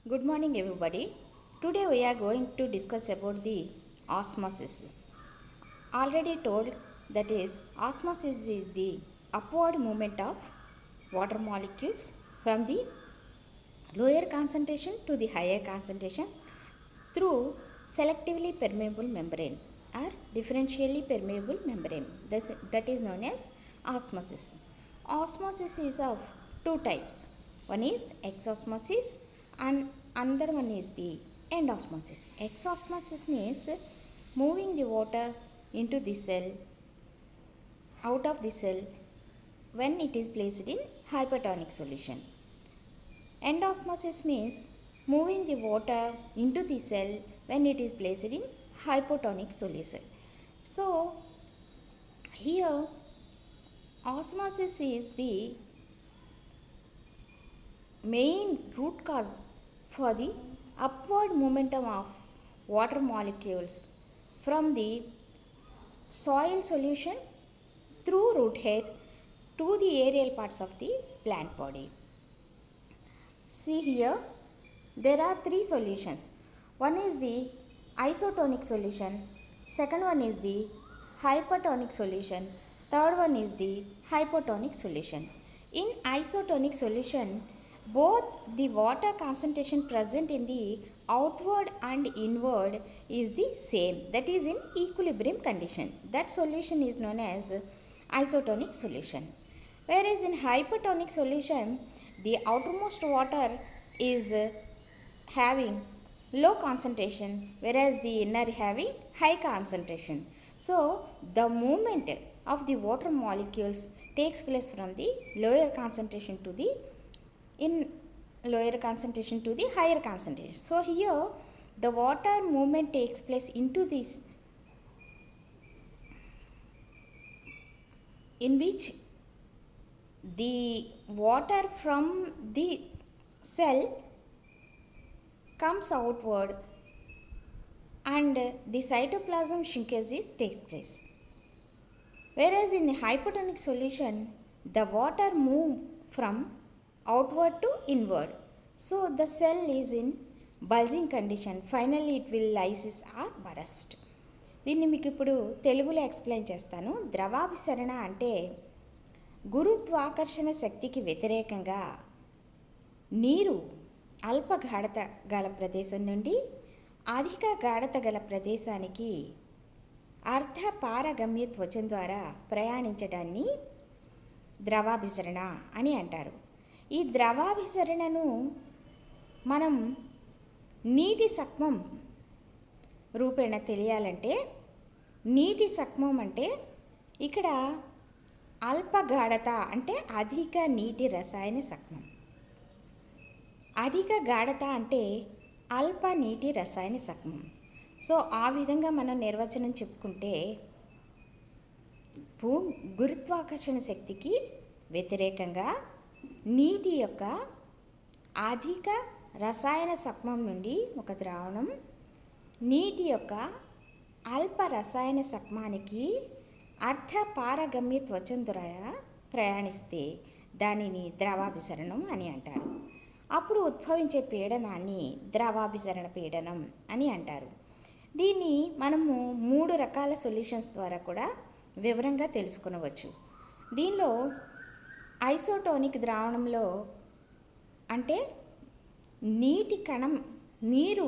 Good morning, everybody. Today we are going to discuss about the osmosis. Already told, that is, osmosis is the upward movement of water molecules from the lower concentration to the higher concentration through selectively permeable membrane or differentially permeable membrane. That is known as osmosis. Osmosis is of two types. One is exosmosis and another one is the endosmosis. Exosmosis means moving the water into the cell, out of the cell, when it is placed in hypertonic solution. Endosmosis means moving the water into the cell when it is placed in hypotonic solution. So, here osmosis is the main root cause for the upward momentum of water molecules from the soil solution through root hairs to the aerial parts of the plant body. See here, there are three solutions. One is the isotonic solution, second one is the hypertonic solution, third one is the hypotonic solution. In isotonic solution, both the water concentration present in the outward and inward is the same, that is in equilibrium condition. That solution is known as isotonic solution. Whereas in hypertonic solution, the outermost water is having low concentration, whereas the inner having high concentration. So the movement of the water molecules takes place from the lower concentration to the higher concentration. So here the water movement takes place into this, in which the water from the cell comes outward and the cytoplasm shrinkage takes place. Whereas in the hypotonic solution, the water moves from outward to inward. So the cell is in bulging condition. Finally it will lysis or burst. దీన్ని మీకు ఇప్పుడు తెలుగులో explain చేస్తాను. ద్రవాభిసరణ అంటే గురుత్వాకర్షణ శక్తికి వ్యతిరేకంగా నీరు అల్ప గాఢత గల ప్రదేశం నుండి అధిక గాఢత గల ప్రదేశానికి అర్ధ పారగమ్య త్వచం ద్వారా ప్రయాణించడాన్ని ద్రవాభిసరణ అని అంటారు. ఈ ద్రవాభిసరణను మనం నీటి సక్మం రూపేణ తెలియాలంటే, నీటి సక్మం అంటే ఇక్కడ అల్ప గాఢత అంటే అధిక నీటి రసాయన సక్మం, అధిక గాఢత అంటే అల్ప నీటి రసాయన సక్మం. సో ఆ విధంగా మనం నిర్వచనం చెప్పుకుంటే, గురుత్వాకర్షణ శక్తికి వ్యతిరేకంగా నీటి యొక్క అధిక రసాయన సక్మం నుండి ఒక ద్రావణం నీటి యొక్క అల్ప రసాయన సక్మానికి అర్ధ పారగమ్య త్వచం ద్వారా ప్రయాణిస్తే దానిని ద్రవాభిసరణం అని అంటారు. అప్పుడు ఉద్భవించే పీడనాన్ని ద్రవాభిసరణ పీడనం అని అంటారు. దీన్ని మనము 3 రకాల సొల్యూషన్స్ ద్వారా కూడా వివరంగా తెలుసుకొనవచ్చు. దీనిలో ఐసోటోనిక్ ద్రావణంలో అంటే నీరు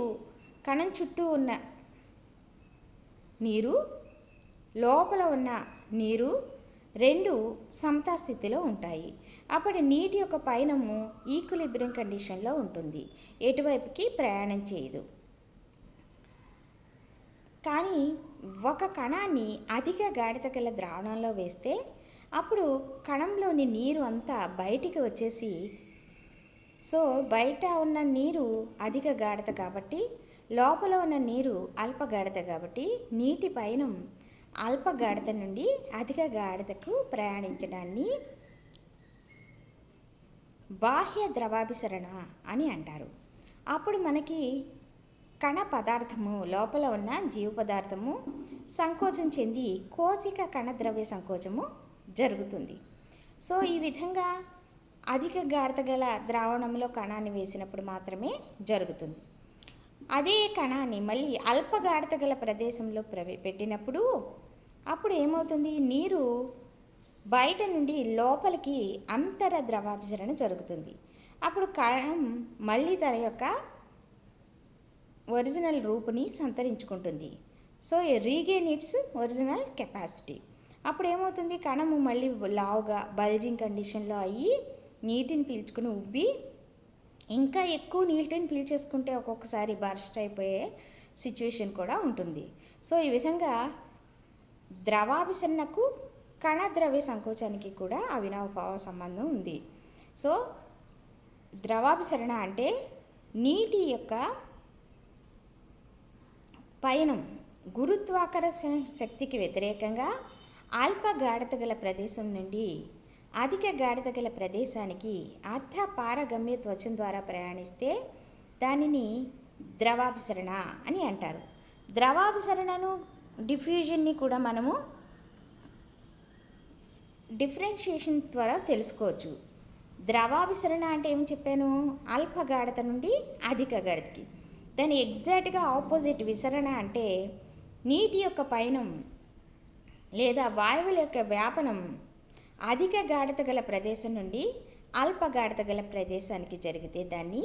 కణం చుట్టూ ఉన్న నీరు, లోపల ఉన్న నీరు రెండు సమతా స్థితిలో ఉంటాయి. అప్పుడు నీటి యొక్క పయనము ఈక్విలిబ్రియం కండిషన్లో ఉంటుంది, ఎటువైపుకి ప్రయాణం చేయదు. కానీ ఒక కణాన్ని అధిక గాఢత గల ద్రావణంలో వేస్తే అప్పుడు కణంలోని నీరు అంతా బయటికి వచ్చేసి, సో బయట ఉన్న నీరు అధిక గాఢత కాబట్టి, లోపల ఉన్న నీరు అల్ప గాఢత కాబట్టి నీటి పయనం అల్ప గాఢత నుండి అధిక గాఢతకు ప్రయాణించడాన్ని బాహ్య ద్రవాభిసరణ అని అంటారు. అప్పుడు మనకి కణ పదార్థము, లోపల ఉన్న జీవ పదార్థము సంకోచం చెంది కోశిక కణ ద్రవ్య సంకోచము జరుగుతుంది. సో ఈ విధంగా అధిక గాఢత గల ద్రావణంలో కణాన్ని వేసినప్పుడు మాత్రమే జరుగుతుంది. అదే కణాన్ని మళ్ళీ అల్ప గాఢత గల ప్రదేశంలో పెట్టినప్పుడు అప్పుడు ఏమవుతుంది, నీరు బయట నుండి లోపలికి అంతర ద్రవాభిసరణ జరుగుతుంది. అప్పుడు కణం మళ్ళీ తన యొక్క ఒరిజినల్ రూపుని సంతరించుకుంటుంది. So regain its original capacity. అప్పుడు ఏమవుతుంది, కణము మళ్ళీ లావుగా బల్జింగ్ కండిషన్లో అయ్యి నీటిని పీల్చుకుని ఉబ్బి ఇంకా ఎక్కువ నీటిని పీల్చేసుకుంటే ఒక్కొక్కసారి బర్స్ట్ అయిపోయే సిచ్యువేషన్ కూడా ఉంటుంది. సో ఈ విధంగా ద్రవాభిసరణకు కణ ద్రవ్య సంకోచానికి కూడా అవినాభావ సంబంధం ఉంది. సో ద్రవాభిసరణ అంటే నీటి యొక్క పయనం గురుత్వాకర్షణ శక్తికి వ్యతిరేకంగా అల్ప గాఢత గల ప్రదేశం నుండి అధిక గాఢత గల ప్రదేశానికి అర్ధ పారగమ్య త్వచం ద్వారా ప్రయాణిస్తే దానిని ద్రవాభిసరణ అని అంటారు. ద్రవాభిసరణను డిఫ్యూజన్ని కూడా మనము డిఫరెన్షియేషన్ ద్వారా తెలుసుకోవచ్చు. ద్రవాభిసరణ అంటే ఏం చెప్పాను, అల్ప గాఢత నుండి అధిక గాఢతకి. దాని ఎగ్జాక్ట్గా ఆపోజిట్ విసరణ అంటే నీటి యొక్క పయనం లేదా వాయువుల యొక్క వ్యాపనం అధిక గాఢత గల ప్రదేశం నుండి అల్ప గాఢత గల ప్రదేశానికి జరిగితే దాన్ని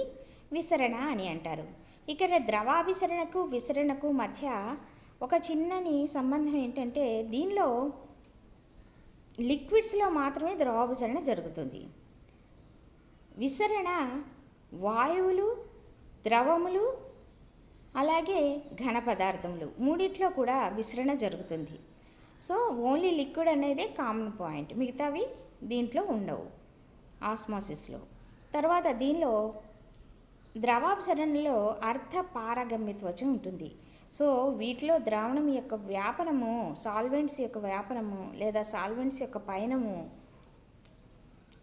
విసరణ అని అంటారు. ఇక్కడ ద్రవాభిసరణకు విసరణకు మధ్య ఒక చిన్నని సంబంధం ఏంటంటే దీనిలో లిక్విడ్స్లో మాత్రమే ద్రవాభిసరణ జరుగుతుంది. విసరణ వాయువులు, ద్రవములు, అలాగే ఘన పదార్థములు మూడిట్లో కూడా విసరణ జరుగుతుంది. సో ఓన్లీ లిక్విడ్ అనేది కామన్ పాయింట్, మిగతావి దీంట్లో ఉండవు ఆస్మాసిస్లో. తర్వాత దీనిలో ద్రవాభిసరణలో అర్ధ పారగమ్యత్వచం ఉంటుంది. సో వీటిలో ద్రావణం యొక్క వ్యాపనము, సాల్వెంట్స్ యొక్క వ్యాపనము లేదా సాల్వెంట్స్ యొక్క పయనము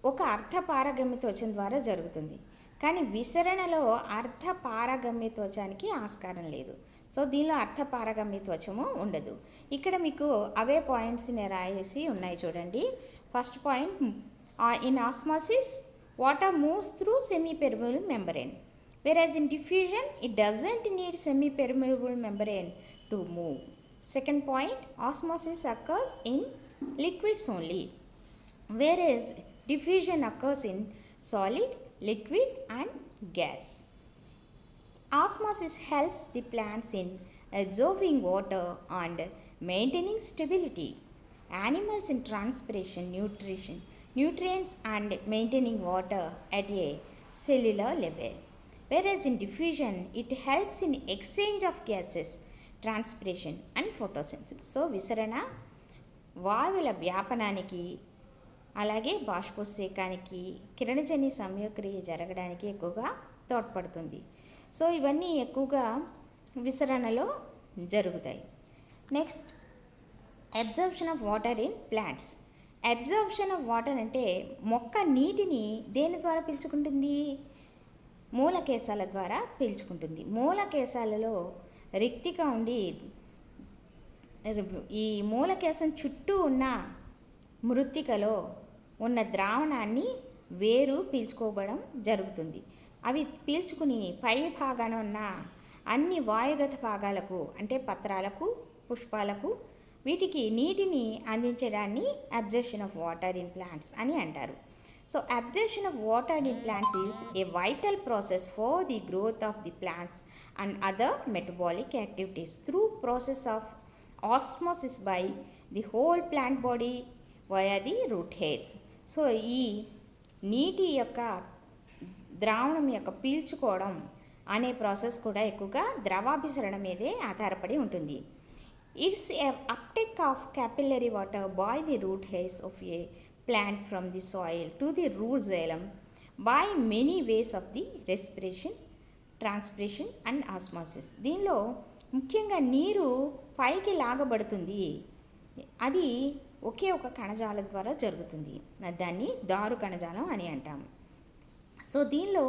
ఒక అర్ధ పారగమ్యత్వచం ద్వారా జరుగుతుంది. కానీ విసరణలో అర్ధ పారగమ్యత్వచానికి ఆస్కారం లేదు. సో దీనిలో అర్ధ పారగమ్యత్వచము ఉండదు. ఇక్కడ మీకు అవే పాయింట్స్ని రాయేసి ఉన్నాయి చూడండి. First point, in osmosis water moves through semi permeable membrane, whereas in diffusion it doesn't need semi-permeable membrane to move. Second point, osmosis occurs in liquids only, whereas diffusion occurs in solid, liquid and gas. Osmosis helps the plants in absorbing water and maintaining stability, animals in transpiration, nutrients and maintaining water at a cellular level. Whereas in diffusion it helps in exchange of gases, transpiration and photosynthesis. So విసరణ వాయువుల వ్యాపనానికి అలాగే బాష్పోత్సేకానికి కిరణజన్య సంయోక్రియ జరగడానికి ఎక్కువగా తోడ్పడుతుంది. So ఇవన్నీ ఎక్కువగా విసరణలో జరుగుతాయి. Next, absorption of water in plants. Absorption of water అంటే మొక్క నీటిని దేని ద్వారా పీల్చుకుంటుంది, మూలకేశాల ద్వారా పీల్చుకుంటుంది. మూలకేశాలలో రిక్తిగా ఉండి ఈ మూలకేశం చుట్టూ ఉన్న మృత్తికలో ఉన్న ద్రావణాన్ని వేరు పీల్చుకోవడం జరుగుతుంది. అవి పీల్చుకుని పై భాగాన ఉన్న అన్ని వాయుగత భాగాలకు అంటే పత్రాలకు, పుష్పాలకు, వీటికి నీటిని అందించడాన్ని absorption of water in plants అని అంటారు. So absorption of water in plants is a vital process for the growth of the plants and other metabolic activities through process of osmosis by the whole plant body via the root hairs. So ఈ నీటి యొక్క ద్రావణం యొక్క పీల్చుకోవడం అనే process కూడా ఎక్కువగా ద్రవాభిసరణ మీదే ఆధారపడి ఉంటుంది. It's a uptake of capillary water by the root hairs of A plant from the soil to the root xylem by many ways of the respiration, transpiration and osmosis. దీనిలో ముఖ్యంగా నీరు పైకి లాగబడుతుంది, అది ఒకే ఒక కణజాలం ద్వారా జరుగుతుంది, దాన్ని దారు కణజాలం అని అంటాము. సో దీనిలో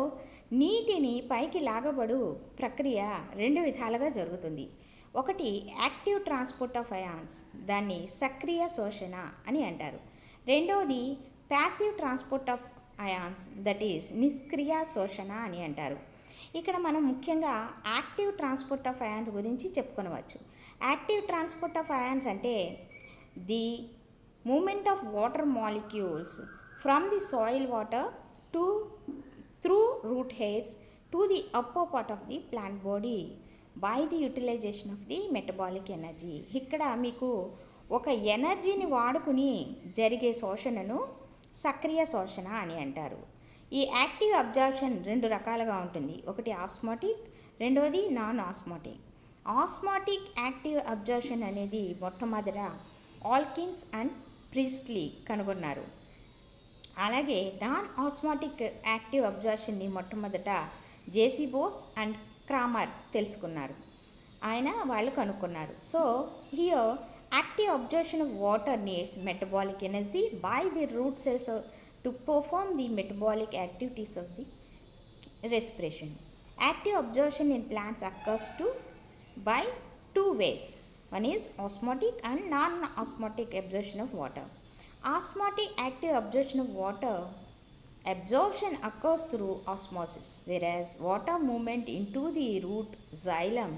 నీటిని పైకి లాగబడు ప్రక్రియ రెండు విధాలుగా జరుగుతుంది. ఒకటి యాక్టివ్ ట్రాన్స్పోర్ట్ ఆఫ్ అయాన్స్, దాన్ని సక్రియ శోషణ అని అంటారు. రెండవది passive transport of ions, that is నిష్క్రియ శోషణ అని అంటారు. ఇక్కడ మనం ముఖ్యంగా యాక్టివ్ ట్రాన్స్పోర్ట్ ఆఫ్ అయాన్స్ గురించి చెప్పుకొనవచ్చు. యాక్టివ్ ట్రాన్స్పోర్ట్ ఆఫ్ అయాన్స్ అంటే the movement of water molecules from the soil water to through root hairs to the upper part of the plant body by the utilization of the metabolic energy. ఇక్కడ మీకు ఒక ఎనర్జీని వాడుకుని జరిగే శోషణను సక్రియ శోషణ అని అంటారు. ఈ యాక్టివ్ అబ్జార్ప్షన్ రెండు రకాలుగా ఉంటుంది. ఒకటి ఆస్మాటిక్, రెండవది non osmotic. Osmotic active absorption అనేది మొట్టమొదట ఆల్కిన్స్ అండ్ ప్రిస్ట్లీ కనుగొన్నారు. అలాగే నాన్ ఆస్మాటిక్ యాక్టివ్ అబ్జార్ప్షన్ని మొట్టమొదట జేసీ బోస్ అండ్ క్రామర్ తెలుసుకున్నారు. వాళ్ళు కనుక్కున్నారు. So here active absorption of water needs metabolic energy by the root cells to perform the metabolic activities of the respiration. Active absorption in plants occurs by two ways. One is osmotic and non-osmotic absorption of water. Osmotic active absorption of water absorption occurs through osmosis, whereas water movement into the root xylem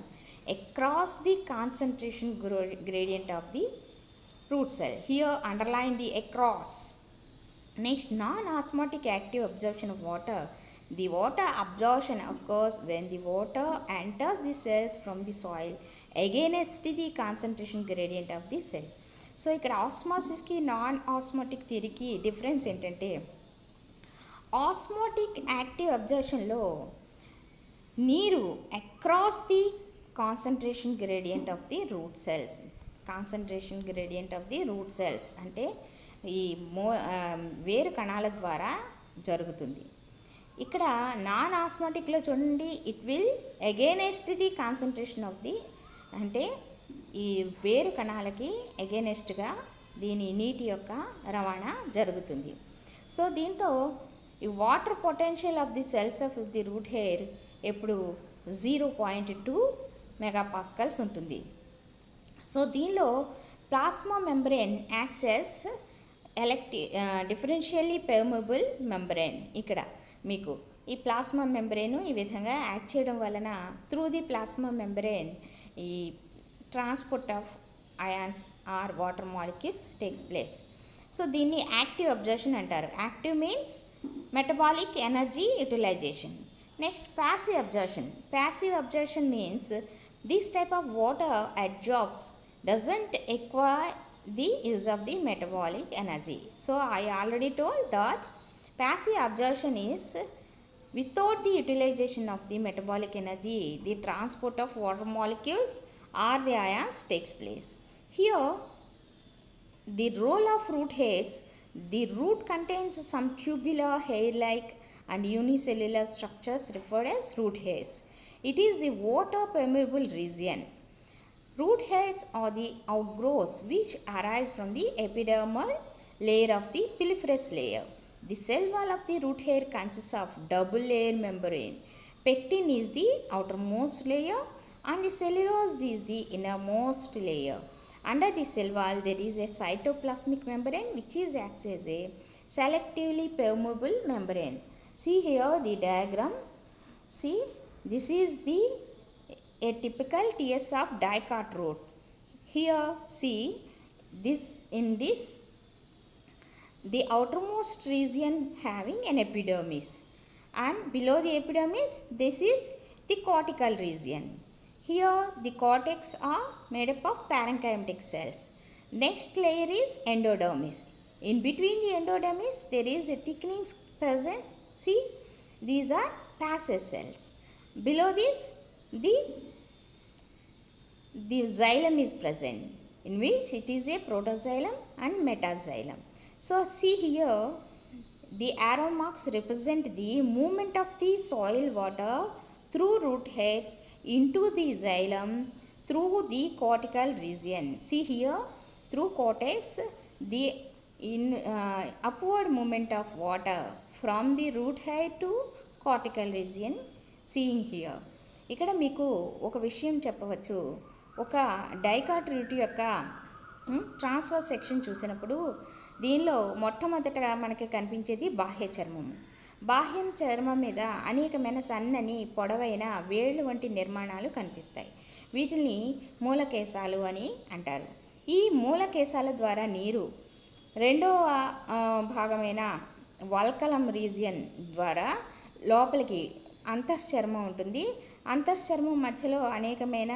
across the concentration gradient of the root cell. Here underline the across. Next, non-osmotic active absorption of water. The water absorption occurs when the water enters the cells from the soil against the concentration gradient of the cell. So ఇక్కడ ఆస్మాసిస్కి non osmotic థియరీకి difference ఏంటంటే, osmotic active అబ్జర్ప్షన్లో నీరు across the concentration gradient of the root cells. Concentration gradient of the root cells అంటే ఈ వేరు కణాల ద్వారా జరుగుతుంది. ఇక్కడ నాన్ ఆస్మాటిక్లో చూడండి, it will against the concentration of the, అంటే ఈ వేరు కణాలకి అగైనెస్ట్గా దీని నీటి యొక్క రవాణా జరుగుతుంది. సో దీంట్లో ఈ water potential of the cells of the root hair ఎప్పుడు 0.2 మెగాపాస్కల్స్ ఉంటుంది. సో దీనిలో plasma membrane access differentially permeable membrane. ఇక్కడ మీకు ఈ ప్లాస్మా మెంబ్రేను ఈ విధంగా యాక్ట్ చేయడం వలన త్రూ ది ప్లాస్మా మెంబ్రేన్ ఈ transport of ions or water molecules takes place. So దీన్ని యాక్టివ్ అబ్జర్ప్షన్ అంటారు. Active means metabolic energy utilization. Next passive absorption. Passive absorption means this type of water absorbs doesn't acquire the use of the metabolic energy. So I already told that passive absorption is without the utilization of the metabolic energy, the transport of water molecules or the ions takes place. Here the role of root hairs, the root contains some tubular hair-like and unicellular structures referred as root hairs. It is the water permeable region. Root hairs are the outgrowths which arise from the epidermal layer of the piliferous layer. The cell wall of the root hair consists of double layer membrane. Pectin is the outermost layer and the cellulose is the innermost layer. Under the cell wall there is a cytoplasmic membrane which is acts as a selectively permeable membrane. See here the diagram. See, this is a typical TS of dicot root. Here see this, in this the outermost region having an epidermis, and below the epidermis this is the cortical region. Here the cortex are made up of parenchymatic cells. Next layer is endodermis. In between the endodermis there is a thickening presence. See, these are Passer cells. Below this the xylem is present, in which it is a protoxylem and metaxylem. So see here the arrow marks represent the movement of the soil water through root hairs into the xylem through the cortical region. See here, through cortex the upward movement of water from the root hair to cortical region. Seeing here, ఇక్కడ మీకు ఒక విషయం చెప్పవచ్చు. ఒక dicot route యొక్క transverse section చూసినప్పుడు దీనిలో మొట్టమొదటగా మనకి కనిపించేది బాహ్య చర్మము. బాహ్యం చర్మం మీద అనేకమైన సన్నని పొడవైన వేళ్ళు వంటి నిర్మాణాలు కనిపిస్తాయి. వీటిని మూలకేశాలు అని అంటారు. ఈ మూలకేశాల ద్వారా నీరు రెండవ భాగమైన వల్కలం రీజియన్ ద్వారా లోపలికి అంతఃచర్మం ఉంటుంది. అంతఃచర్మం మధ్యలో అనేకమైన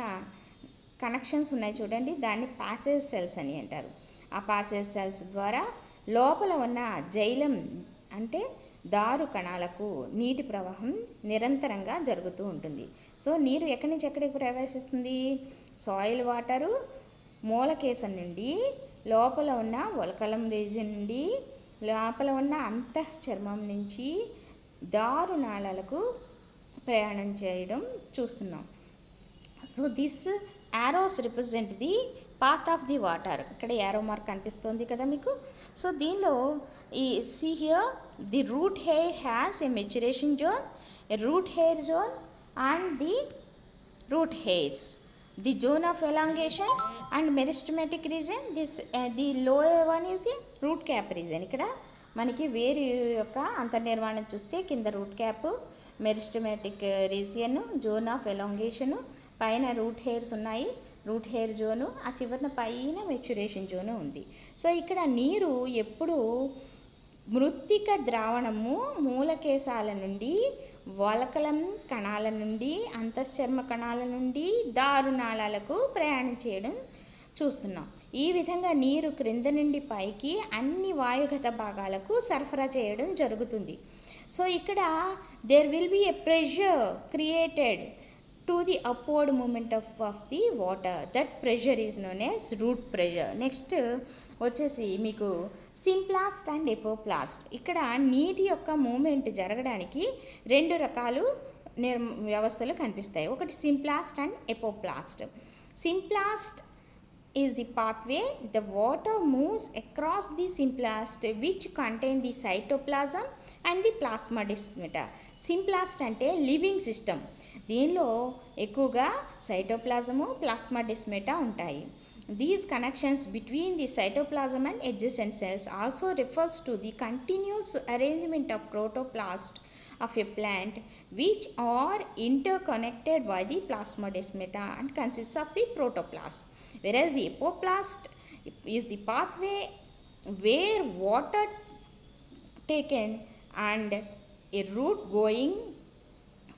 కనెక్షన్స్ ఉన్నాయి చూడండి, దాన్ని పాసేజ్ సెల్స్ అని అంటారు. ఆ పాసేజ్ సెల్స్ ద్వారా లోపల ఉన్న జైలం అంటే దారు కణాలకు నీటి ప్రవాహం నిరంతరంగా జరుగుతూ ఉంటుంది. సో నీరు ఎక్కడి నుంచి ఎక్కడికి ప్రవేశిస్తుంది? సాయిల్ వాటరు మూలకేశం నుండి లోపల ఉన్న వల్కలం రీజియన్ నుండి లోపల ఉన్న అంతఃచర్మం నుంచి దారు నాళాలకు ప్రయాణం చేయడం చూస్తున్నాం. So this arrows represent the path of the water. ఇక్కడ యారో మార్క్ కనిపిస్తుంది కదా మీకు. సో దీనిలో ఈ see here the root hair has a maturation zone, a root hair zone and the root hairs, the zone of elongation and meristematic region. The lower one is the root cap region. ఇక్కడ మనకి వేరు యొక్క అంతర్నిర్మాణం చూస్తే కింద root cap, meristematic region, zone of elongation, పైన root hairs ఉన్నాయి, root hair zone, ఆ చివరిన పైన మెచ్యురేషన్ జోను ఉంది. సో ఇక్కడ నీరు ఎప్పుడు మృత్తిక ద్రావణము మూలకేశాల నుండి వల్కలం కణాల నుండి అంతఃచర్మ కణాల నుండి దారునాళాలకు ప్రయాణం చేయడం చూస్తున్నాం. ఈ విధంగా నీరు క్రింద నుండి పైకి అన్ని వాయుగత భాగాలకు సరఫరా చేయడం జరుగుతుంది. సో ఇక్కడ there will be a pressure created to the upward movement of the water. That pressure is known as root pressure. Next వచ్చేసి మీకు సింప్లాస్ట్ అండ్ ఎపోప్లాస్ట్. ఇక్కడ నీటి యొక్క మూమెంట్ జరగడానికి రెండు రకాలు వ్యవస్థలు కనిపిస్తాయి. ఒకటి symplast and apoplast. Symplast is the pathway the water moves across the symplast which contain the cytoplasm and the plasmodesmata. Symplast అంటే లివింగ్ సిస్టమ్. దీనిలో ఎక్కువగా సైటోప్లాజము, ప్లాస్మాడెస్మేటా ఉంటాయి. These connections between the cytoplasm and adjacent cells also refers to the continuous arrangement of protoplast of a plant which are interconnected by the plasmodesmata and consists of the protoplast. Whereas the epoplast is the pathway where water taken and a route going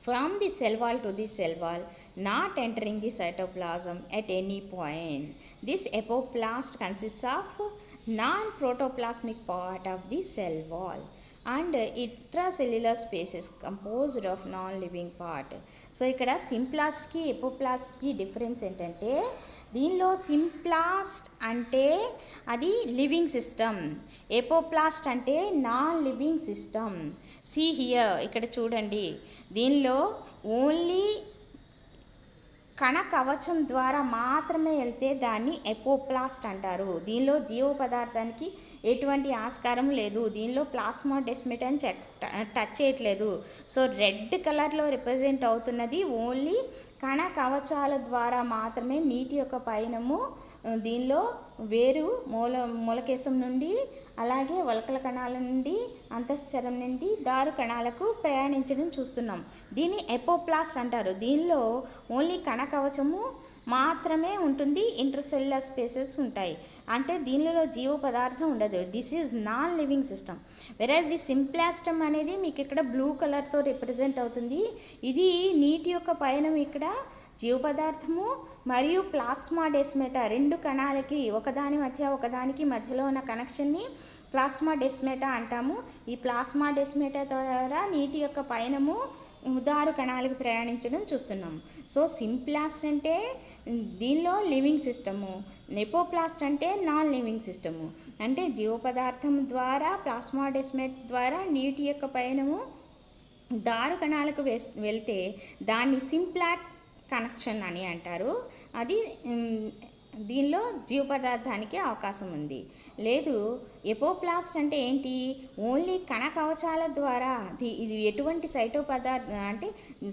from the cell wall to the cell wall, not entering the cytoplasm at any point. This epoplast consists of non-protoplasmic part of the cell wall and intracellular spaces composed of non-living part. So ఇక్కడ సింప్లాస్ట్కి ఎపోప్లాస్ట్కి difference ఏంటంటే, దీనిలో symplast అంటే అది living system, apoplast అంటే non living system. See here ఇక్కడ చూడండి, దీనిలో ఓన్లీ కణ కవచం ద్వారా మాత్రమే వెళ్తే దాన్ని ఎపోప్లాస్ట్ అంటారు. దీనిలో జీవ పదార్థానికి ఎటువంటి ఆస్కారం లేదు. దీనిలో ప్లాస్మోడెస్మేటాని టచ్ చేయట్లేదు. సో రెడ్ కలర్లో రిప్రజెంట్ అవుతున్నది ఓన్లీ కణ కవచాల ద్వారా మాత్రమే నీటి యొక్క పయనము దీనిలో వేరు మూలకేశం నుండి అలాగే వల్కల కణాల నుండి అంతఃచరం నుండి దారు కణాలకు ప్రయాణించడం చూస్తున్నాం. దీన్ని ఎపోప్లాస్ట్ అంటారు. దీనిలో ఓన్లీ కణ కవచము మాత్రమే ఉంటుంది, ఇంటర్సెల్యులర్ స్పేసెస్ ఉంటాయి, అంటే దీనిలో జీవ పదార్థం ఉండదు. This is non living system. వెరాజ్ ది సింప్లాస్టమ్ అనేది మీకు ఇక్కడ బ్లూ కలర్తో రిప్రజెంట్ అవుతుంది. ఇది నీటి యొక్క పయనం ఇక్కడ జీవ పదార్థము మరియు ప్లాస్మాడెస్మేటా రెండు కణాలకి ఒకదానికి మధ్యలో ఉన్న కనెక్షన్ని ప్లాస్మాడెస్మేటా అంటాము. ఈ ప్లాస్మాడెస్మేటా ద్వారా నీటి యొక్క పయనము దారు కణాలకు ప్రయాణించడం చూస్తున్నాము. సో సింప్లాస్ట్ అంటే దీనిలో లివింగ్ సిస్టము, నెపోప్లాస్ట్ అంటే నాన్ లివింగ్ సిస్టము. అంటే జీవ పదార్థం ద్వారా ప్లాస్మాడెస్మేట్ ద్వారా నీటి యొక్క పయనము దారు కణాలకు వెళ్తే దాన్ని సింప్లాట్ కనెక్షన్ అని అంటారు. అది దీనిలో జీవ పదార్థానికి అవకాశం ఉంది. లేదు. ఎపోప్లాస్ట్ అంటే ఏంటి? ఓన్లీ కణ కవచాల ద్వారా ఇది ఎటువంటి అంటే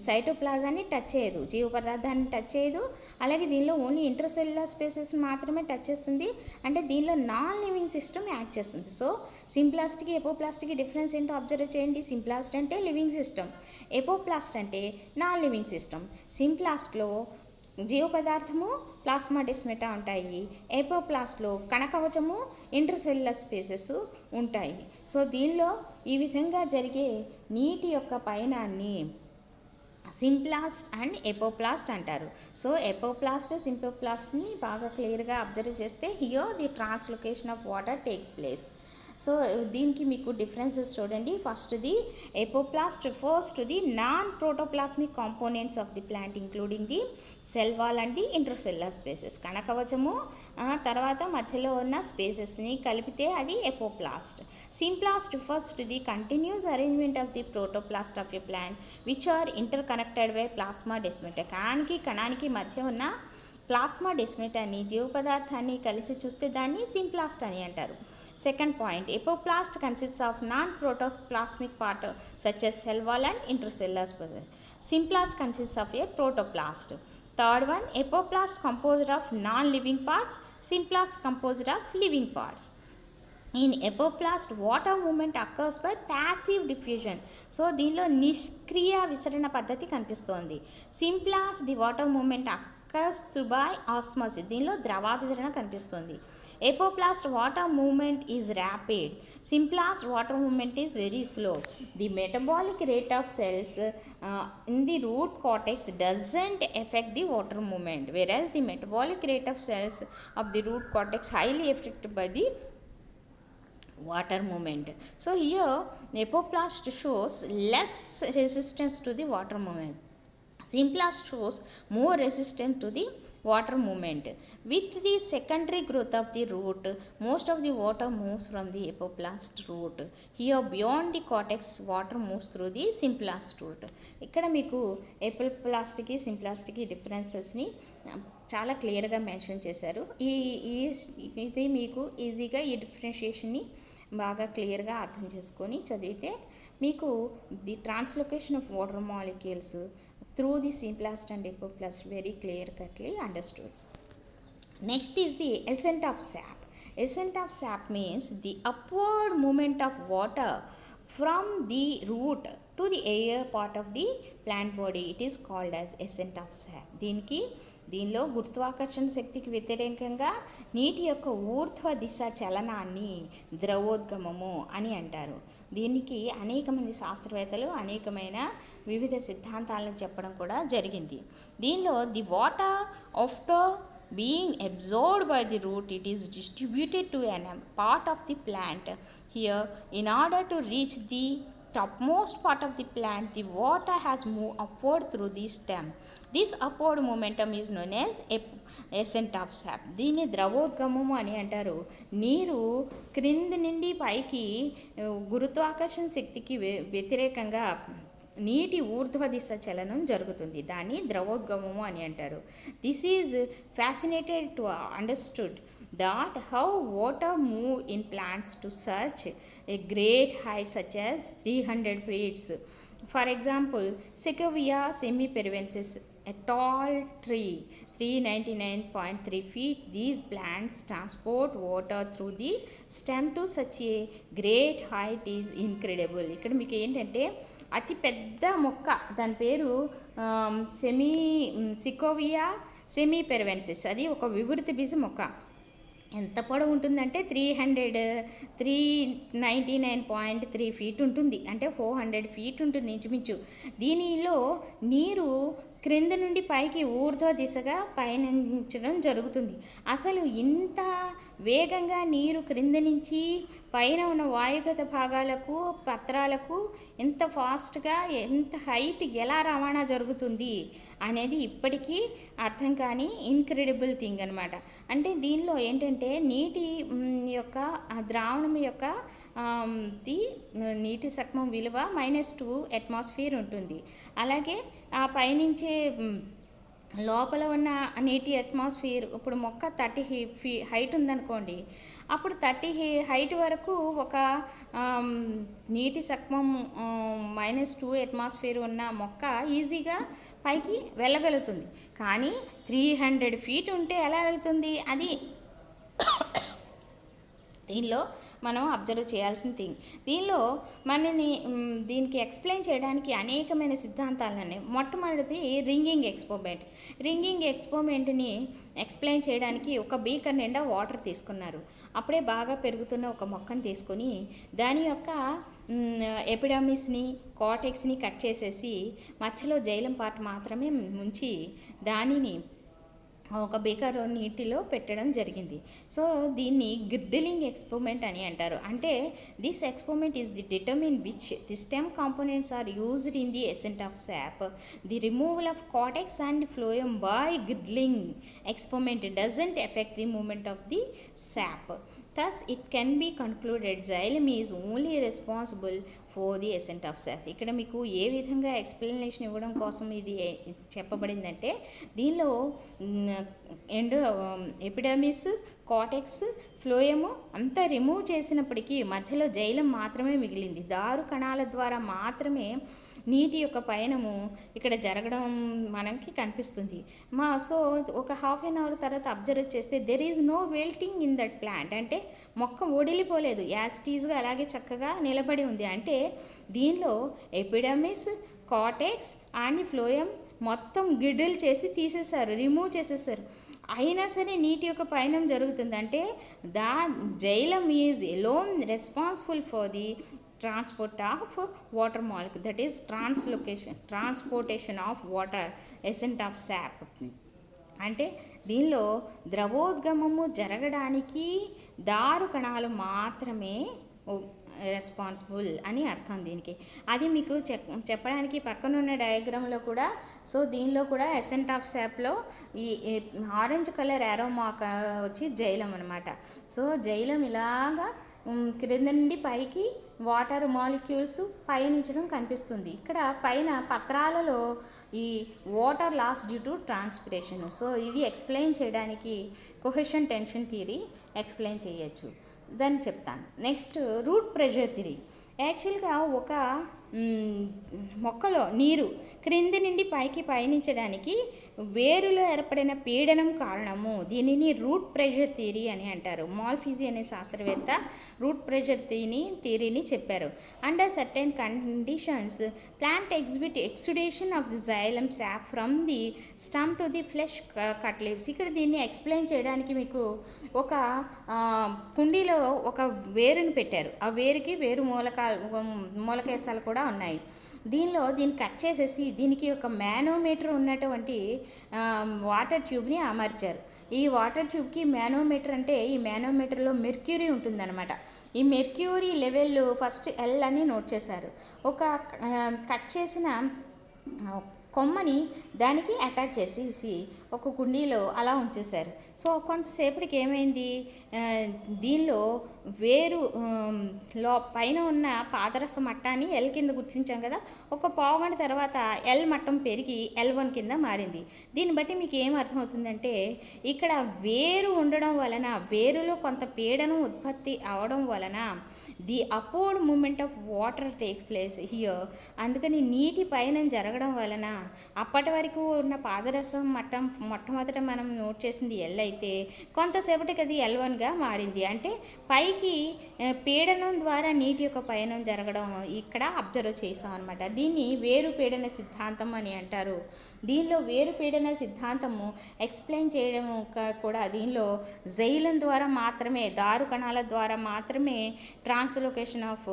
సైటోప్లాజాన్ని టచ్ చేయదు, జీవ పదార్థాన్ని టచ్ చేయదు. అలాగే దీనిలో ఓన్లీ ఇంటర్సెల్యులర్ స్పేసెస్ మాత్రమే టచ్ చేస్తుంది. అంటే దీనిలో నాన్ లివింగ్ సిస్టమ్ యాక్ట్ చేస్తుంది. సో సింప్లాస్ట్కి ఎపోప్లాస్ట్కి డిఫరెన్స్ ఏంటో అబ్జర్వ్ చేయండి. సింప్లాస్ట్ అంటే లివింగ్ సిస్టమ్, ఎపోప్లాస్ట్ అంటే నాన్ లివింగ్ సిస్టమ్. సింప్లాస్ట్లో జీవ పదార్థము ప్లాస్మా డెస్మెటా ఉంటాయి. ఎపోప్లాస్ట్లో కణకవచము ఇంటర్సెల్యులర్ స్పేసెస్ ఉంటాయి. సో దీనిలో ఈ విధంగా జరిగే నీటి యొక్క పయనాన్ని సింప్లాస్ట్ అండ్ ఎపోప్లాస్ట్ అంటారు. సో ఎపోప్లాస్ట్ సింప్లోప్లాస్ట్ని బాగా క్లియర్గా అబ్జర్వ్ చేస్తే here the translocation of water takes place. So దీనికి మీకు డిఫరెన్సెస్ చూడండి. First the apoplast refers to the non protoplasmic components of the plant including the cell wall and the intercellular spaces. కణకవచము తర్వాత మధ్యలో ఉన్న స్పేసెస్ని కలిపితే అది apoplast. Symplast refers to the continuous arrangement of the protoplast of a plant which are interconnected by plasmodesmata. కణానికి మధ్య ఉన్న ప్లాస్మా డెస్మెటాని జీవ పదార్థాన్ని కలిసి చూస్తే దాన్ని సింప్లాస్ట్ అని అంటారు. Second point, epoplast consists of non-protoplasmic part such as cell wall and intercellular spaces. Symplast consists of a protoplast. Third one, epoplast composed of non-living parts, symplast composed of living parts. In epoplast, water movement occurs by passive diffusion. So దీనిలో నిష్క్రియ విసరణ పద్ధతి కనిపిస్తోంది. Symplast the water movement occurs through by osmosis. దీనిలో ద్రవాభిసరణ కనిపిస్తుంది. Epoplast water movement is rapid. Symplast water movement is very slow. The metabolic rate of cells in the root cortex doesn't affect the water movement, whereas the metabolic rate of cells of the root cortex highly affected by the water movement. So here epoplast shows less resistance to the water movement. Symplast shows more resistance to the water movement. With the secondary growth of the root, most of the water moves from the epoplast root. Here beyond the cortex, water moves through the symplast root. ఇక్కడ మీకు ఎపోప్లాస్ట్కి సింప్లాస్ట్కి డిఫరెన్సెస్ని చాలా క్లియర్గా mention చేశారు. ఇది మీకు ఈజీగా ఈ డిఫరెన్షియేషన్ని బాగా క్లియర్గా అర్థం చేసుకొని చదివితే మీకు the translocation of water molecules through the symplast and epoplast very clear cutly understood. Next is the ascent of sap. Ascent of sap means the upward movement of water from the root to the air part of the plant body. It is called as ascent of sap. దీనిలో గురుత్వాకర్షణ శక్తికి వ్యతిరేకంగా నీటి యొక్క ఊర్ధ్వ దిశ చలనాన్ని ద్రవోద్గమము అని అంటారు. దీనికి అనేక మంది శాస్త్రవేత్తలు అనేకమైన వివిధ సిద్ధాంతాలను చెప్పడం కూడా జరిగింది. దీనిలో the water after being absorbed by the root, it is distributed to an part of the plant. Here, in order to reach the topmost part of the plant, the water has moved upward through the stem. This upward momentum is known as ascent of sap. దీన్ని ద్రవోద్గమము అని అంటారు. నీరు క్రింది నుండి పైకి గురుత్వాకర్షణ శక్తికి వ్యతిరేకంగా నీటి ఊర్ధ్వ దిశ చలనం జరుగుతుంది. దాన్ని ద్రవోద్గమము అని అంటారు. This is fascinated to understood that how water move in plants to such a great height such as 300 feet. For example, Sequoia sempervirens, a tall tree, 399.3 feet. These plants transport water through the stem to such a great height is incredible. ఇక్కడ మీకు ఏంటంటే అతి పెద్ద మొక్క, దాని పేరు సికోవియా సెమీపెర్వెన్సిస్. అది ఒక వివృత బీజ మొక్క. ఎంత పొడవు ఉంటుందంటే 399.3 ఫీట్ ఉంటుంది. అంటే 400 ఫీట్ ఉంటుంది ఇంచుమించు. దీనిలో నీరు క్రింద నుండి పైకి ఊర్ధ్వ దిశగా పయనించడం జరుగుతుంది. అసలు ఇంత వేగంగా నీరు క్రింద నుంచి పైన ఉన్న వాయుగత భాగాలకు పత్రాలకు ఎంత ఫాస్ట్గా ఎంత హైట్ ఎలా రవాణా జరుగుతుంది అనేది ఇప్పటికీ అర్థం కాని ఇన్క్రెడిబుల్ థింగ్ అనమాట. అంటే దీనిలో ఏంటంటే నీటి యొక్క ద్రావణం యొక్క నీటి సగం విలువ -2 అట్మాస్ఫియర్ ఉంటుంది. అలాగే ఆ పైనుంచే లోపల ఉన్న నీటి అట్మాస్ఫియర్ ఇప్పుడు మొక్క 30 హైట్ ఉందనుకోండి, అప్పుడు 30 హైట్ వరకు ఒక ఆమ్, నీటి సక్మం -2 అట్మాస్ఫియర్ ఉన్న మొక్క ఈజీగా పైకి వెళ్ళగలుగుతుంది. కానీ 300 ఫీట్ ఉంటే ఎలా వెళ్తుంది అది? దీనిలో మనం అబ్జర్వ్ చేయాల్సిన థింగ్. దీనిలో దీనికి ఎక్స్ప్లెయిన్ చేయడానికి అనేకమైన సిద్ధాంతాలనే. మొట్టమొదటిది రింగింగ్ ఎక్స్పెరిమెంట్. రింగింగ్ ఎక్స్పెరిమెంట్ని ఎక్స్ప్లెయిన్ చేయడానికి ఒక బీకర్ నిండా వాటర్ తీసుకున్నారు. అప్పుడే బాగా పెరుగుతున్న ఒక మొక్కను తీసుకొని దాని యొక్క ఎపిడమిస్ని, కార్టెక్స్ని కట్ చేసేసి మధ్యలో జైలం పార్ట్ మాత్రమే ముంచి దానిని ఒక బీకర్ నీటిలో పెట్టడం జరిగింది. సో దీన్ని గిర్డిలింగ్ ఎక్స్పెరిమెంట్ అని అంటారు. అంటే this experiment is the determine which the stem components are used in the ascent of sap. The removal of cortex and phloem by girdling experiment doesn't affect the movement of the sap. Thus, it can be concluded xylem is only responsible for the ascent of sap. ఇక్కడ మీకు ఏ విధంగా explanation ఇవ్వడం కోసం ఇది చెప్పబడిందంటే, దీనిలో ఎపిడమిస్, cortex, ఫ్లోయము అంతా remove చేసినప్పటికీ మధ్యలో జైలం మాత్రమే మిగిలింది. దారు కణాల ద్వారా మాత్రమే నీటి యొక్క పయనము ఇక్కడ జరగడం మనకి కనిపిస్తుంది. సో ఒక హాఫ్ అన్ అవర్ తర్వాత అబ్జర్వ్ చేస్తే there is no wilting in that plant. అంటే మొక్క ఒడిలిపోలేదు, యాస్టీజ్గా అలాగే చక్కగా నిలబడి ఉంది. అంటే దీనిలో ఎపిడమిస్, కార్టెక్స్ అండ్ ఫ్లోయం మొత్తం గిడ్డలు చేసి తీసేశారు, రిమూవ్ చేసేసారు. అయినా సరే నీటి యొక్క పయనం జరుగుతుంది. అంటే xylem is alone responsible for the transport of water molecule, that is transportation of water essence of sap. అంటే దీనిలో ద్రవోద్గమము జరగడానికి దారు కణాలు మాత్రమే రెస్పాన్సిబుల్ అని అర్థం దీనికి. అది మీకు చెప్పడానికి పక్కనున్న డయాగ్రామ్లో కూడా. సో దీనిలో కూడా ఎసెంట్ ఆఫ్ సాప్లో ఈ ఆరెంజ్ కలర్ యారోమాక్ వచ్చి జైలం అనమాట. సో జైలం ఇలాగా క్రింద నుండి పైకి వాటర్ మాలిక్యూల్స్ పయనించడం కనిపిస్తుంది. ఇక్కడ పైన పత్రాలలో ఈ water loss due to transpiration. So ఇది ఎక్స్ప్లెయిన్ చేయడానికి కొహెషన్ టెన్షన్ థియరీ ఎక్స్ప్లెయిన్ చేయొచ్చు, దాన్ని చెప్తాను. Next root pressure theory. యాక్చువల్గా ఒక మొక్కలో నీరు క్రింది నుండి పైకి పయనించడానికి వేరులో ఏర్పడిన పీడనం కారణము. దీనిని రూట్ ప్రెషర్ థియరీ అని అంటారు. మాల్ఫీజీ అనే శాస్త్రవేత్త రూట్ ప్రెషర్ థియరీని చెప్పారు. Under certain conditions plant exhibit exudation of the xylem sap from the stem to the fresh cut leaves. ఇక్కడ దీన్ని ఎక్స్ప్లెయిన్ చేయడానికి మీకు ఒక కుండీలో ఒక వేరుని పెట్టారు. ఆ వేరుకి వేరు మూలకేశాలు కూడా ఉన్నాయి. దీన్ని కట్ చేసేసి దీనికి ఒక మ్యానోమీటర్ ఉన్నటువంటి వాటర్ ట్యూబ్ని అమర్చారు. ఈ వాటర్ ట్యూబ్కి మ్యానోమీటర్ అంటే ఈ మ్యానోమీటర్లో మెర్క్యూరీ ఉంటుందన్నమాట. ఈ మెర్క్యూరీ లెవెల్ ఫస్ట్ ఎల్ అని నోట్ చేశారు. ఒక కట్ చేసిన కొమ్మని దానికి అటాచ్ చేసేసి ఒక కుండీలో అలా ఉంచేశారు. సో కొంతసేపటికి ఏమైంది, దీనిలో వేరు పైన ఉన్న పాదరస మట్టాన్ని ఎల్ కింద గుర్తించాం కదా, ఒక పావుగంట తర్వాత ఎల్ మట్టం పెరిగి L1 కింద మారింది. దీన్ని బట్టి మీకు ఏం అర్థమవుతుందంటే, ఇక్కడ వేరు ఉండడం వలన, వేరులో కొంత పీడనం ఉత్పత్తి అవడం వలన the upward movement of water takes place here. అందుకని నీటి పయనం జరగడం వలన అప్పటి వరకు ఉన్న పాదరసం మట్టం మొట్టమొదట మనం నోట్ చేసింది ఎల్ అయితే కొంతసేపటికి అది L1గా మారింది. అంటే పైకి పీడనం ద్వారా నీటి యొక్క పయనం జరగడం ఇక్కడ అబ్జర్వ్ చేసాం అనమాట. దీన్ని వేరు పీడన సిద్ధాంతం అని అంటారు. దీనిలో వేరు పీడన సిద్ధాంతము ఎక్స్ప్లెయిన్ చేయడం కూడా దీనిలో జైలం ద్వారా మాత్రమే, దారు కణాల ద్వారా మాత్రమే translocation of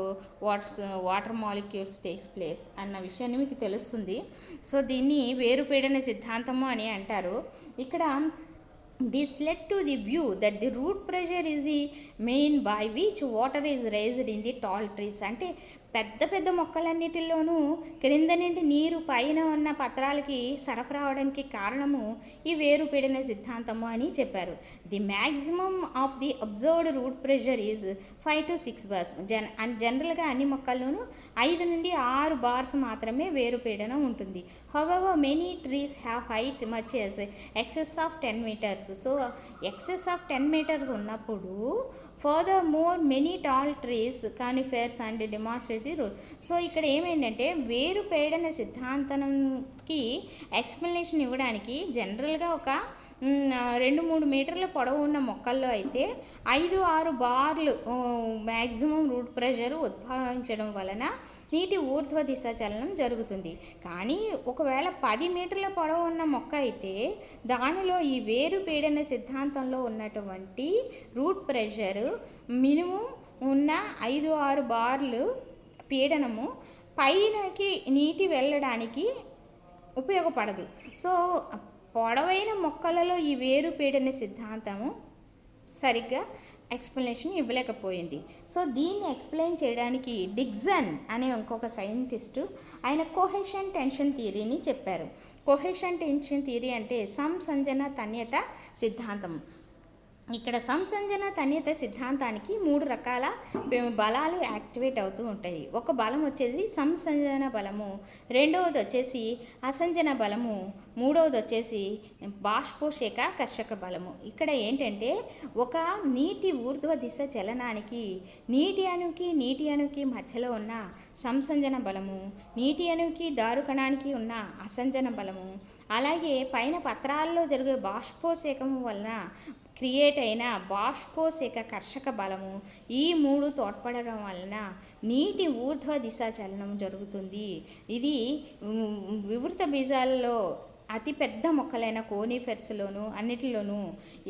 water molecules takes place అన్న విషయాన్ని మీకు తెలుస్తుంది. సో దీన్ని వేరు పీడన సిద్ధాంతము అని అంటారు. ఇక్కడ this led to the view that the root pressure is the main by which water is raised in the tall trees. అంటే పెద్ద పెద్ద మొక్కలన్నిటిలోనూ క్రింద నుండి నీరు పైన ఉన్న పత్రాలకి సరఫరా అవడానికి కారణము ఈ వేరుపీడన సిద్ధాంతము అని చెప్పారు. The maximum of the observed root pressure is 5 to 6 bars. జనరల్గా అన్ని మొక్కల్లోనూ 5 నుండి 6 bars మాత్రమే వేరుపీడనం ఉంటుంది. However many trees have height much as excess of 10 meters. So excess of 10 meters ఉన్నప్పుడు furthermore many tall trees conifers and demonstrate the rule. So ఇక్కడ ఏమైందంటే వేరుపీడన సిద్ధాంతానికి ఎక్స్ప్లెనేషన్ ఇవ్వడానికి జనరల్గా ఒక 2-3 మీటర్ల పొడవు ఉన్న మొక్కల్లో అయితే 5-6 బార్లు మ్యాక్సిమం రూట్ ప్రెషర్ ఉద్భవించడం వలన నీటి ఊర్ధ్వ దిశ చలనం జరుగుతుంది. కానీ ఒకవేళ 10 మీటర్ల పొడవు ఉన్న మొక్క అయితే దానిలో ఈ వేరుపీడన సిద్ధాంతంలో ఉన్నటువంటి రూట్ ప్రెషర్ మినిమం ఉన్న 5-6 బార్లు పీడనము పైనకి నీటి వెళ్ళడానికి ఉపయోగపడదు. సో పొడవైన మొక్కలలో ఈ వేరుపీడన సిద్ధాంతము సరిగ్గా ఎక్స్ప్లెనేషన్ ఇవ్వలేకపోయింది. సో దీన్ని ఎక్స్ప్లెయిన్ చేయడానికి డిక్సన్ అనే ఇంకొక సైంటిస్టు ఆయన కోహెషన్ టెన్షన్ థియరీని చెప్పారు. కోహెషన్ టెన్షన్ థియరీ అంటే సంసంజన తన్యత సిద్ధాంతం. ఇక్కడ సంసంజన తన్యత సిద్ధాంతానికి 3 రకాల బలాలు యాక్టివేట్ అవుతూ ఉంటాయి. ఒక బలం వచ్చేసి సంసంజన బలము, రెండవది వచ్చేసి అసంజన బలము, మూడవది వచ్చేసి బాష్పోషేక కర్షక బలము. ఇక్కడ ఏంటంటే ఒక నీటి ఊర్ధ్వ దిశ చలనానికి నీటి అణువుకి మధ్యలో ఉన్న సంసంజన బలము, నీటి అణువుకి దారుకణానికి ఉన్న అసంజన బలము, అలాగే పైన పత్రాల్లో జరిగే బాష్పోషేకము వలన క్రియేట్ అయిన బాష్పోషేక కర్షక బలము, ఈ 3 తోడ్పడడం వలన నీటి ఊర్ధ్వ దిశ చలనం జరుగుతుంది. ఇది వివృత బీజాలలో అతి పెద్ద మొక్కలైన కోనిఫెర్స్లోను అన్నిటిలోనూ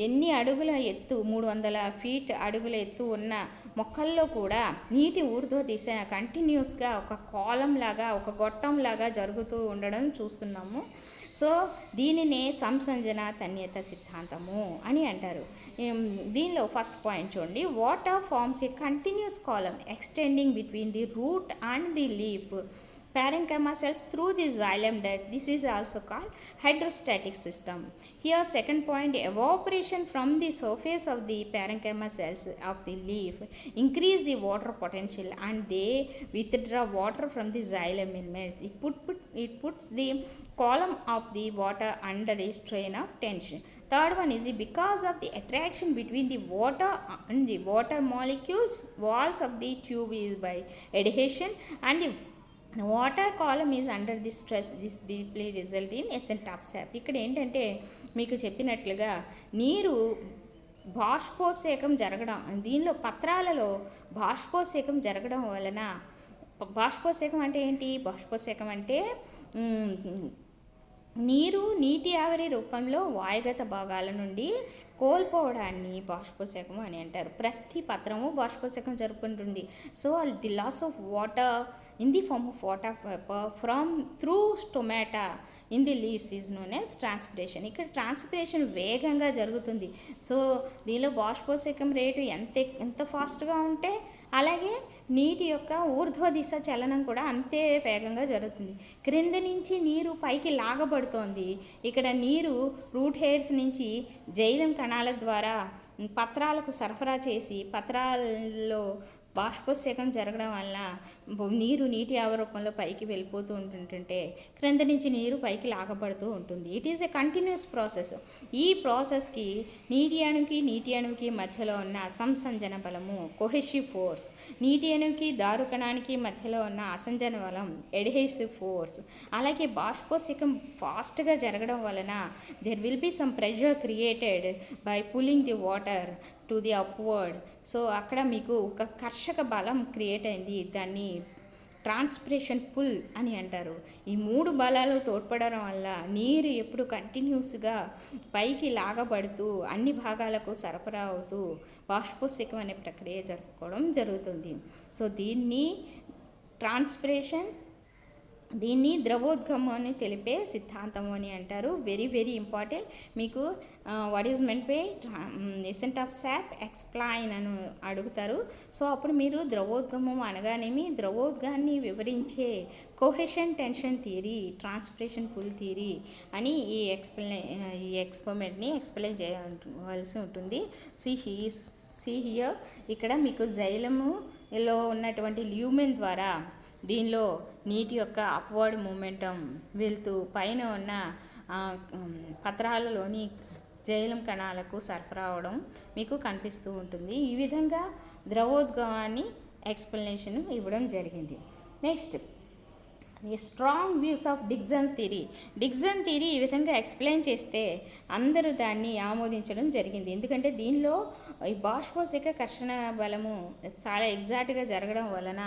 ఎన్ని అడుగుల ఎత్తు 300 feet అడుగుల ఎత్తు ఉన్న మొక్కల్లో కూడా నీటి ఊర్ధ్వ దిశ కంటిన్యూస్గా ఒక కాలం లాగా ఒక గొట్టం లాగా జరుగుతూ ఉండడం చూస్తున్నాము. సో దీనినే సంసంజన తన్యత సిద్ధాంతము అని అంటారు. దీనిలో ఫస్ట్ పాయింట్ చూడండి. Water forms a continuous column extending between the root and the leaf parenchyma cells through the xylem duct. This is also called hydrostatic system. Here second point, evaporation from the surface of the parenchyma cells of the leaf increase the water potential and they withdraw water from the xylem elements. It puts the column of the water under a strain of tension. Third one is because of the attraction between the water and the water molecules, walls of the tube is by adhesion and the water column is under the stress. This deeply result in ascent of sap. ఇక్కడ ఏంటంటే మీకు చెప్పినట్లుగా నీరు బాష్పోషేకం జరగడం, దీనిలో పత్రాలలో బాష్పోషేకం జరగడం వలన, బాష్పోషేకం అంటే ఏంటి? బాష్పోషేకం అంటే నీటి ఆవిరి రూపంలో వాయుగత భాగాల నుండి కోల్పోవడాన్ని బాష్పోషేకం అని అంటారు. ప్రతి పత్రము బాష్పోషేకం జరుపుకుంటుంది. So the loss of water in the form of water vapor from through stomata in the leaves is known as transpiration. ఇక్కడ ట్రాన్స్పిరేషన్ వేగంగా జరుగుతుంది. సో దీనిలో బాష్పోషేకం రేటు ఎంత ఫాస్ట్గా ఉంటే అలాగే నీటి యొక్క ఊర్ధ్వ దిశ చలనం కూడా అంతే వేగంగా జరుగుతుంది. క్రింద నుంచి నీరు పైకి లాగబడుతోంది. ఇక్కడ నీరు రూట్ హెయిర్స్ నుంచి జైలం కణాల ద్వారా పత్రాలకు సరఫరా చేసి పత్రాల్లో బాష్పోషేకం జరగడం వల్ల నీటి ఆవరూపంలో పైకి వెళ్ళిపోతూ ఉంటుంటే క్రింద నుంచి నీరు పైకి లాగబడుతూ ఉంటుంది. It is a continuous process. ఈ ప్రాసెస్కి నీటి అణువుకి మధ్యలో ఉన్న సంసంజన బలము కొహెసివ్ ఫోర్స్, నీటి అణువుకి దారుకణానికి మధ్యలో ఉన్న అసంజన బలం ఎడ్హెసివ్ ఫోర్స్, అలాగే బాష్పోషేకం ఫాస్ట్గా జరగడం వలన there will be some pressure created by pulling the water to the upward. So అక్కడ మీకు ఒక కర్షక బలం క్రియేట్ అయింది. దాన్ని ట్రాన్స్పిరేషన్ పుల్ అని అంటారు. ఈ 3 బలాలు తోడ్పడడం వల్ల నీరు ఎప్పుడు కంటిన్యూస్గా పైకి లాగబడుతూ అన్ని భాగాలకు సరఫరా అవుతూ బాష్పోషేకం అనే ప్రక్రియ జరుపుకోవడం జరుగుతుంది. సో దీన్ని ట్రాన్స్పిరేషన్ దీన్ని ద్రవోద్గమం అని తెలిపే సిద్ధాంతం అని అంటారు. Very very important. మీకు what is meant by ascent of sap explain అని అడుగుతారు. సో అప్పుడు మీరు ద్రవోద్గమం అనగానేమి, ద్రవోద్గాన్ని వివరించే cohesion tension theory, transpiration pull theory అని ఈ ఎక్స్పెరిమెంట్ని ఎక్స్ప్లెయిన్ చేయవలసి ఉంటుంది. సి హియర్, ఇక్కడ మీకు జైలములో ఉన్నటువంటి ల్యూమెన్ ద్వారా దీనిలో నీటి యొక్క అప్వర్డ్ మూమెంటం వెళ్తూ పైన ఉన్న పత్రాలలోని జైలం కణాలకు సరఫరా అవడం మీకు కనిపిస్తూ ఉంటుంది. ఈ విధంగా ద్రవోద్గమాన్ని ఎక్స్ప్లెనేషన్ ఇవ్వడం జరిగింది. Next, strong views of Dixon theory. Dixon theory ఈ విధంగా ఎక్స్ప్లెయిన్ చేస్తే అందరూ దాన్ని ఆమోదించడం జరిగింది. ఎందుకంటే దీనిలో ఈ బాష్పోసిక కర్షణ బలము చాలా ఎగ్జాక్ట్గా జరగడం వలన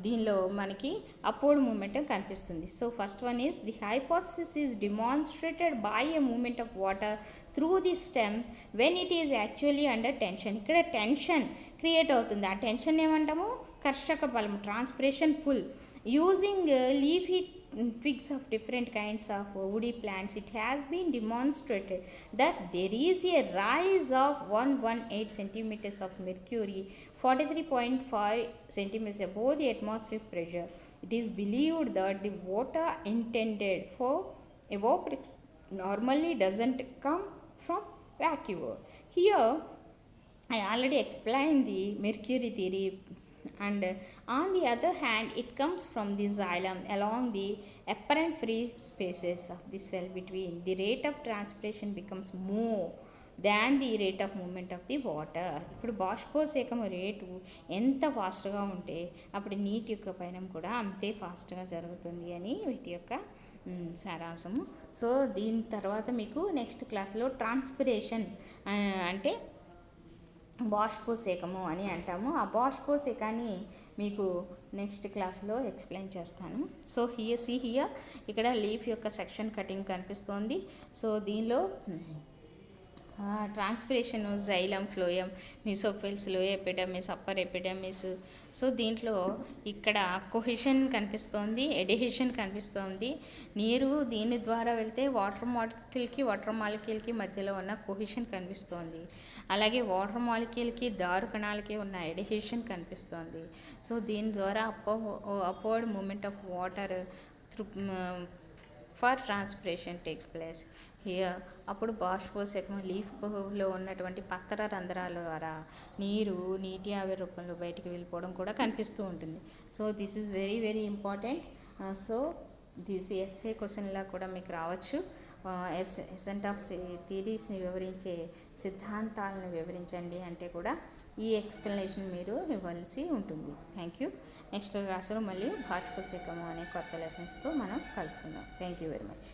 దీనిలో మనకి అప్వర్డ్ మూమెంటం కనిపిస్తుంది. So first one is the hypothesis is demonstrated by a movement of water through the stem when it is actually under tension. ఇక్కడ టెన్షన్ క్రియేట్ అవుతుంది. ఆ టెన్షన్ ఏమంటాము? కర్షక బలం, transpiration pull. Using leafy twigs of different kinds of woody plants, it has been demonstrated that there is a rise of 118 centimeters of mercury, 43.5 centimeters above the atmospheric pressure. It is believed that the water intended for evaporation normally doesn't come from vacuum. Here I already explained the mercury theory, and on the other hand it comes from the xylem along the apparent free spaces of the cell between. The rate of transpiration becomes more than the rate of movement of the water. ఇప్పుడు బాష్పోసేకం rate ఎంత ఫాస్ట్గా ఉంటే అప్పుడు నీటి యొక్క పయనం కూడా అంతే ఫాస్ట్గా జరుగుతుంది అని వీటి యొక్క సారాంశము. సో దీని తర్వాత మీకు నెక్స్ట్ క్లాస్లో ట్రాన్స్పిరేషన్ అంటే బాష్పోసేకము అని అంటాము. ఆ బాష్పోసేకాన్ని మీకు నెక్స్ట్ క్లాస్లో ఎక్స్ప్లెయిన్ చేస్తాను. సో హియర్ ఇక్కడ లీఫ్ యొక్క సెక్షన్ కటింగ్ కనిపిస్తోంది. సో దీనిలో transpiration, xylem, phloem, mesophylls, lower epidermis, upper epidermis. So దీంట్లో ఇక్కడ కొహెషన్ కనిపిస్తోంది, ఎడిహేషన్ కనిపిస్తోంది. నీరు దీని ద్వారా వెళ్తే వాటర్ మాలిక్యూల్కి మధ్యలో ఉన్న కొహెషన్ కనిపిస్తోంది. అలాగే వాటర్ మాలిక్యూల్కి దారు కణాలకి ఉన్న ఎడిహేషన్ కనిపిస్తోంది. సో దీని ద్వారా upward movement of water through for transpiration takes place here. అప్పుడు బాష్పోసేకం లీఫ్లో ఉన్నటువంటి పత్ర రంధ్రాల ద్వారా నీటి ఆవిరి రూపంలో బయటికి వెళ్ళిపోవడం కూడా కనిపిస్తూ ఉంటుంది. So this is very very important. So this SA క్వశ్చన్లా కూడా మీకు రావచ్చు. ఎసెంట్ ఆఫ్ థియరీస్ని వివరించే సిద్ధాంతాలను వివరించండి అంటే కూడా ఈ ఎక్స్ప్లెనేషన్ మీరు ఇవ్వాల్సి ఉంటుంది. Thank you. నెక్స్ట్ క్లాస్లో మళ్ళీ బాష్పోసేకము అనే కొత్త లెసన్స్తో మనం కలుసుకుందాం. Thank you very much.